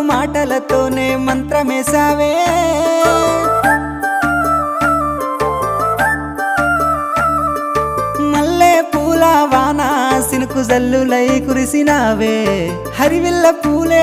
మాటలతోనే మంత్రమేసావే మల్లె పూల వాన సినుకు జల్లులై కురిసినావే హరివిల్ల పూలే